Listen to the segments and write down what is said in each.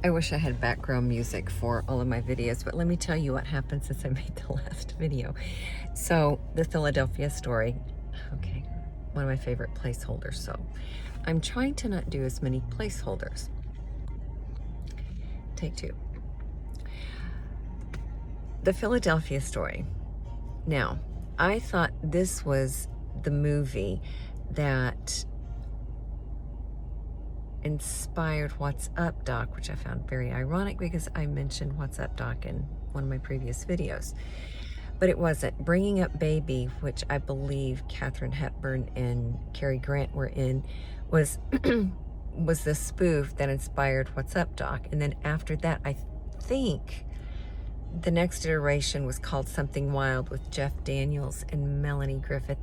I wish I had background music for all of my videos, but let me tell you what happened since I made the last video. So, the Philadelphia story, okay, one of my favorite placeholders. So, I'm trying to not do as many placeholders. Take two. The Philadelphia story. Now, I thought this was the movie that inspired What's Up Doc, which I found very ironic because I mentioned What's Up Doc in one of my previous videos. But it wasn't. Bringing Up Baby, which I believe Katharine Hepburn and Cary Grant were in, was was the spoof that inspired What's Up Doc. And then after that, I think the next iteration was called Something Wild with Jeff Daniels and Melanie Griffith.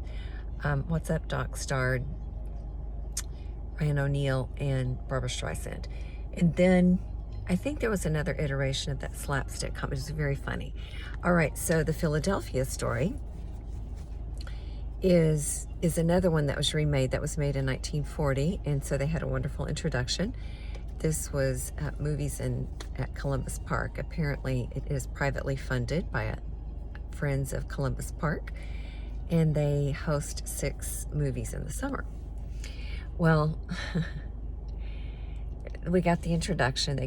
What's Up Doc starred Ryan O'Neal and Barbara Streisand. And then I think there was another iteration of that slapstick comedy. It was very funny. All right, so the Philadelphia story is another one that was remade, that was made in 1940, and so they had a wonderful introduction. This was movies at Columbus Park. Apparently, it is privately funded by Friends of Columbus Park, and they host 6 movies in the summer. Well, we got the introduction. I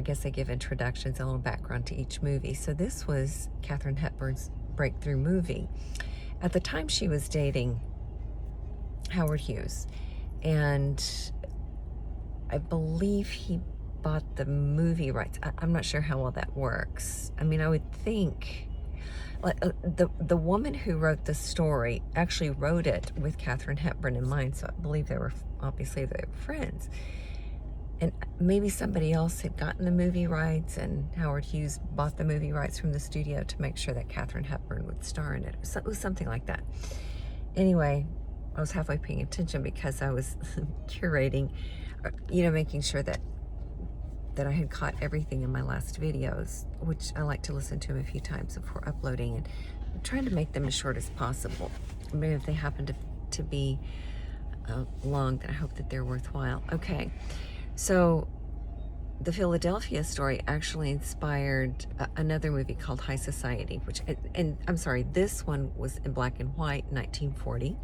guess they give introductions, a little background to each movie. So this was Katharine Hepburn's breakthrough movie. At the time, she was dating Howard Hughes, and I believe he bought the movie rights. I'm not sure how well that works. I mean, I would think the woman who wrote the story actually wrote it with Katharine Hepburn in mind, so I believe they were friends. And maybe somebody else had gotten the movie rights, and Howard Hughes bought the movie rights from the studio to make sure that Katharine Hepburn would star in it. So it was something like that. Anyway, I was halfway paying attention because I was curating, making sure that I had caught everything in my last videos, which I like to listen to them a few times before uploading, and I'm trying to make them as short as possible. Maybe if they happen to be long, then I hope that they're worthwhile. Okay, so the Philadelphia story actually inspired another movie called High Society, and I'm sorry, this one was in black and white, 1940,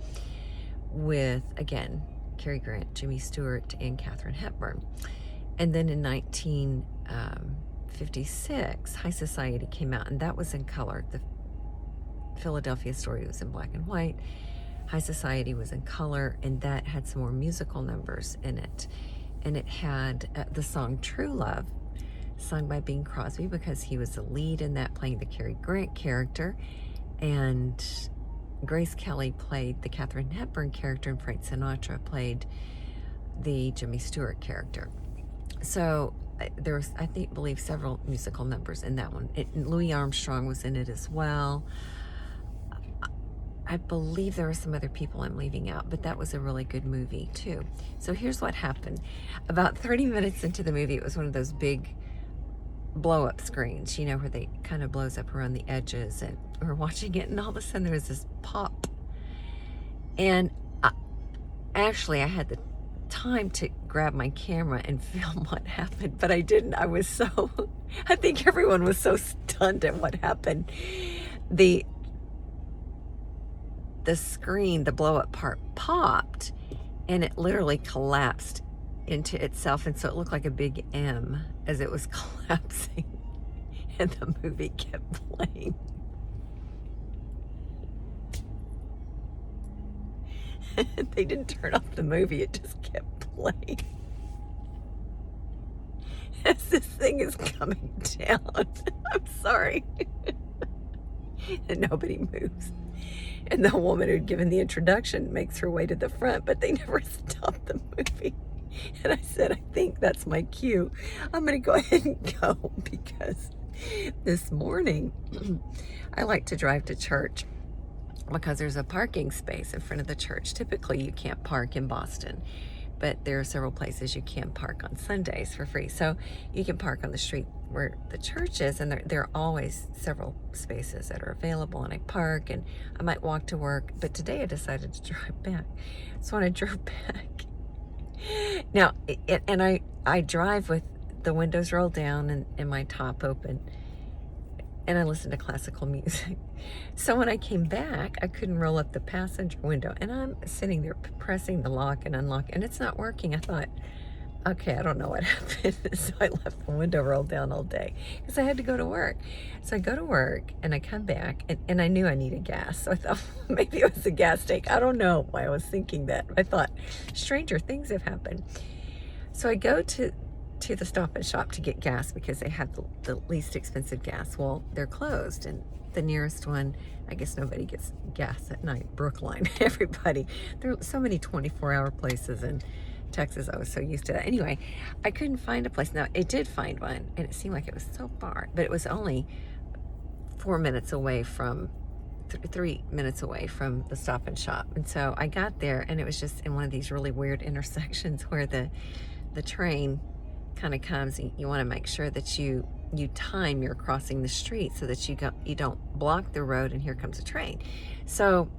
with, again, Cary Grant, Jimmy Stewart, and Katharine Hepburn. And then in 1956, High Society came out, and that was in color. The Philadelphia story was in black and white. High Society was in color, and that had some more musical numbers in it. And it had the song True Love, sung by Bing Crosby, because he was the lead in that, playing the Cary Grant character. And Grace Kelly played the Katharine Hepburn character, and Frank Sinatra played the Jimmy Stewart character. So there was, I believe, several musical numbers in that one. Louis Armstrong was in it as well. I believe there are some other people I'm leaving out, but that was a really good movie too. So here's what happened. About 30 minutes into the movie, it was one of those big blow-up screens, where they kind of blows up around the edges, and we're watching it, and all of a sudden there was this pop. And actually, I had the time to grab my camera and film what happened, but I didn't. I think everyone was so stunned at what happened. The screen, the blow up part, popped, and it literally collapsed into itself, and so it looked like a big M as it was collapsing, and the movie kept playing. They didn't turn off the movie, it just kept playing. As this thing is coming down, I'm sorry. And nobody moves. And the woman who'd given the introduction makes her way to the front, but they never stopped the movie. And I said, I think that's my cue. I'm going to go ahead and go, because this morning I like to drive to church because there's a parking space in front of the church. Typically, you can't park in Boston, but there are several places you can park on Sundays for free. So you can park on the street where the church is, and there are always several spaces that are available, and I park, and I might walk to work, but today I decided to drive back. So when I drove back, now, and I drive with the windows rolled down and my top open, and I listened to classical music. So when I came back, I couldn't roll up the passenger window, and I'm sitting there pressing the lock and unlock, and it's not working. I thought, okay, I don't know what happened. So I left the window rolled down all day because I had to go to work. So I go to work and I come back, and I knew I needed gas. So I thought, well, maybe it was a gas tank. I don't know why I was thinking that. I thought, stranger things have happened. So I go to the Stop and Shop to get gas because they have the least expensive gas. Well, they're closed, and the nearest one, I guess nobody gets gas at night. Brookline, everybody. There are so many 24-hour places in Texas. I was so used to that. Anyway, I couldn't find a place. Now, I did find one, and it seemed like it was so far, but it was only 4 minutes away from 3 minutes away from the Stop and Shop. And so I got there, and it was just in one of these really weird intersections where the train kind of comes, and you want to make sure that you time your crossing the street so that you don't block the road, and here comes a train. So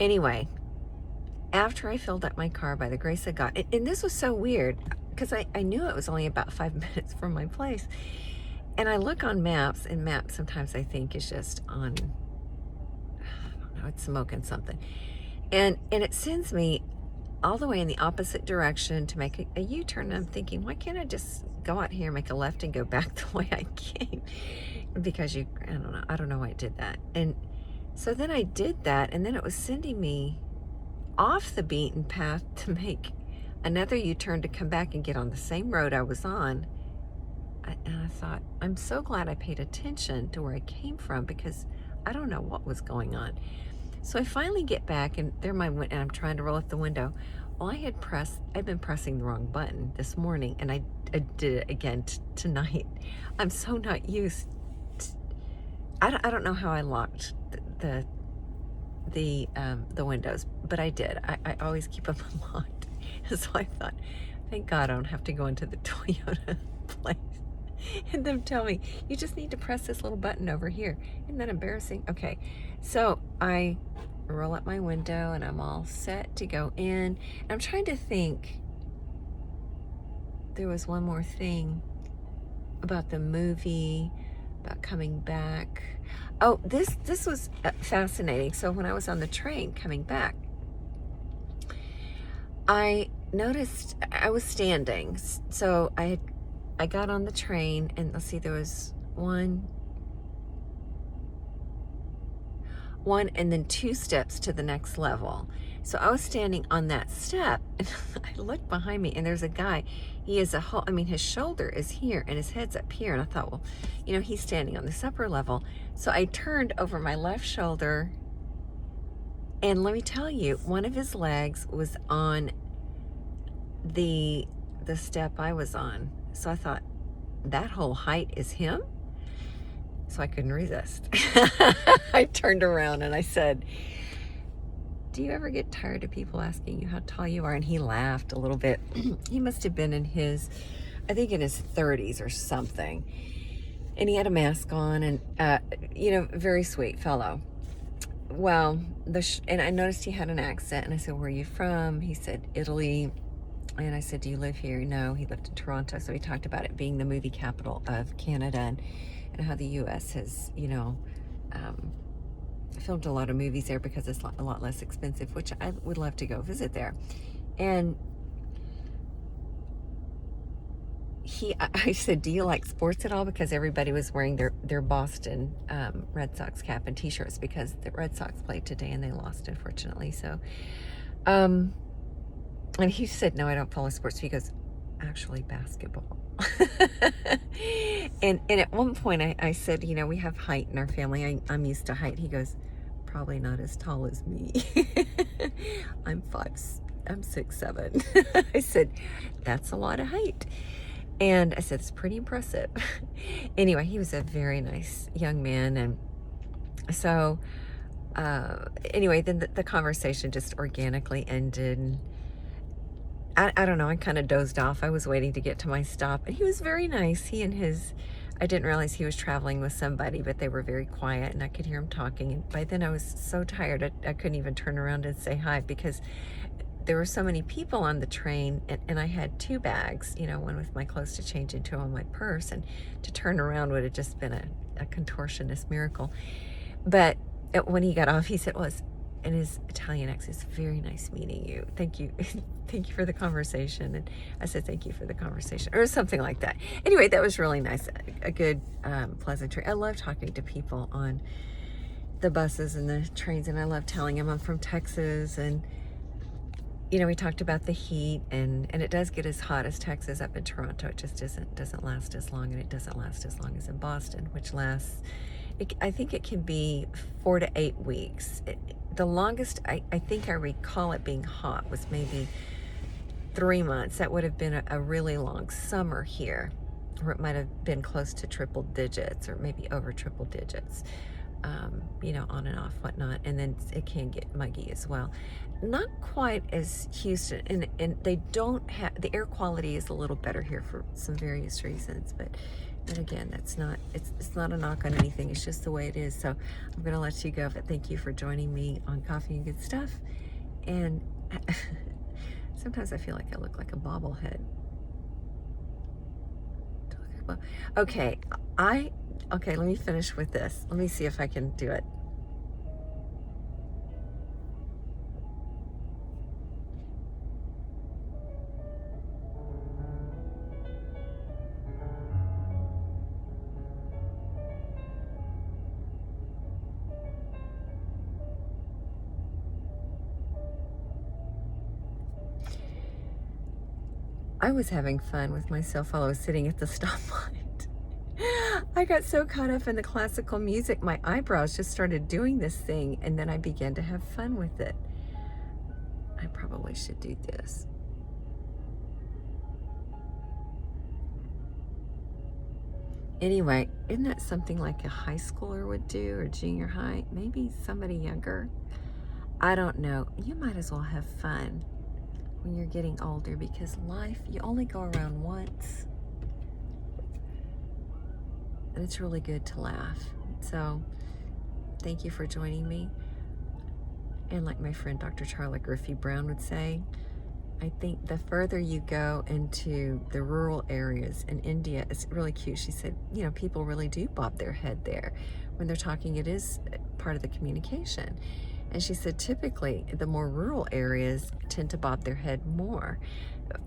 anyway, after I filled up my car, by the grace of God, and this was so weird because I knew it was only about 5 minutes from my place, and I look on maps, and maps sometimes I think is just on, I don't know, it's smoking something, and it sends me all the way in the opposite direction to make a U-turn. And I'm thinking, why can't I just go out here, make a left, and go back the way I came? Because I don't know why I did that. And so then I did that, and then it was sending me off the beaten path to make another U-turn to come back and get on the same road I was on. And I thought, I'm so glad I paid attention to where I came from, because I don't know what was going on. So I finally get back, and and I'm trying to roll up the window. Well, I'd been pressing the wrong button this morning, and I did it again tonight. I'm so not used I don't know how I locked the windows, but I did. I always keep them unlocked. And so I thought, thank God I don't have to go into the Toyota place and them tell me, you just need to press this little button over here. Isn't that embarrassing? Okay, so I roll up my window, and I'm all set to go in. And I'm trying to think, there was one more thing about the movie, about coming back. Oh, this was fascinating. So when I was on the train coming back, I noticed I was standing. So I got on the train, and let's see, there was one and then 2 steps to the next level. So I was standing on that step, and I looked behind me, and there's a guy. He is his shoulder is here, and his head's up here. And I thought, well, he's standing on this upper level. So I turned over my left shoulder, and let me tell you, one of his legs was on the step I was on. So I thought, that whole height is him? So I couldn't resist. I turned around and I said, do you ever get tired of people asking you how tall you are? And he laughed a little bit. He must have been in his 30s or something. And he had a mask on, and, very sweet fellow. Well, and I noticed he had an accent, and I said, where are you from? He said, Italy. And I said, do you live here? No, he lived in Toronto. So he talked about it being the movie capital of Canada, and how the U.S. has, filmed a lot of movies there because it's a lot less expensive, which I would love to go visit there. And I said, do you like sports at all? Because everybody was wearing their Boston Red Sox cap and t-shirts, because the Red Sox played today and they lost, unfortunately. So, and he said, no, I don't follow sports. He goes, actually basketball. and at one point I said, we have height in our family. I'm used to height. He goes, probably not as tall as me. I'm 6'7". I said, that's a lot of height. And I said, it's pretty impressive. Anyway, he was a very nice young man. And so anyway, then the conversation just organically ended. I don't know, I kind of dozed off. I was waiting to get to my stop, and he was very nice. I didn't realize he was traveling with somebody, but they were very quiet, and I could hear him talking. And by then I was so tired, I couldn't even turn around and say hi, because there were so many people on the train, and I had 2 bags, you know, one with my clothes to change into on my purse, and to turn around would have just been a contortionist miracle. But when he got off, he said, was in his Italian accent, "It's very nice meeting you. Thank you." Thank you for the conversation. And I said, "Thank you for the conversation," or something like that. Anyway, that was really nice. A good pleasantry. I love talking to people on the buses and the trains, and I love telling them I'm from Texas. And you know, we talked about the heat, and it does get as hot as Texas up in Toronto. It just doesn't last as long, and it doesn't last as long as in Boston, which lasts, I think it can be 4 to 8 weeks. The longest I think I recall it being hot was maybe 3 months. That would have been a really long summer here, or it might have been close to triple digits, or maybe over triple digits. You know, on and off, whatnot. And then it can get muggy as well. Not quite as Houston, and they don't have, the air quality is a little better here for some various reasons, but again, that's not, it's not a knock on anything, it's just the way it is. So I'm gonna let you go, but thank you for joining me on Coffee and Good Stuff. And sometimes I feel like I look like a bobblehead. Okay, okay, let me finish with this. Let me see if I can do it. I was having fun with myself while I was sitting at the stoplight. I got so caught up in the classical music, my eyebrows just started doing this thing, and then I began to have fun with it. I probably should do this. Anyway, isn't that something like a high schooler would do, or junior high? Maybe somebody younger? I don't know. You might as well have fun when you're getting older, because life, you only go around once. And it's really good to laugh. So thank you for joining me. And like my friend Dr. Charlotte Griffey Brown would say, I think the further you go into the rural areas in India, it's really cute. She said, you know, people really do bob their head there. When they're talking, it is part of the communication. And she said, typically, the more rural areas tend to bob their head more.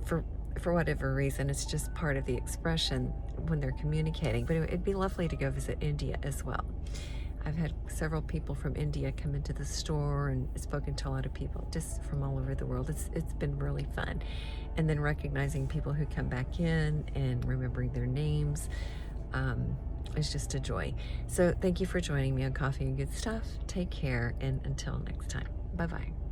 For whatever reason, it's just part of the expression when they're communicating. But it'd be lovely to go visit India as well. I've had several people from India come into the store, and spoken to a lot of people just from all over the world. It's been really fun. And then recognizing people who come back in and remembering their names. It's just a joy. So thank you for joining me on Coffee and Good Stuff. Take care, and until next time. Bye-bye.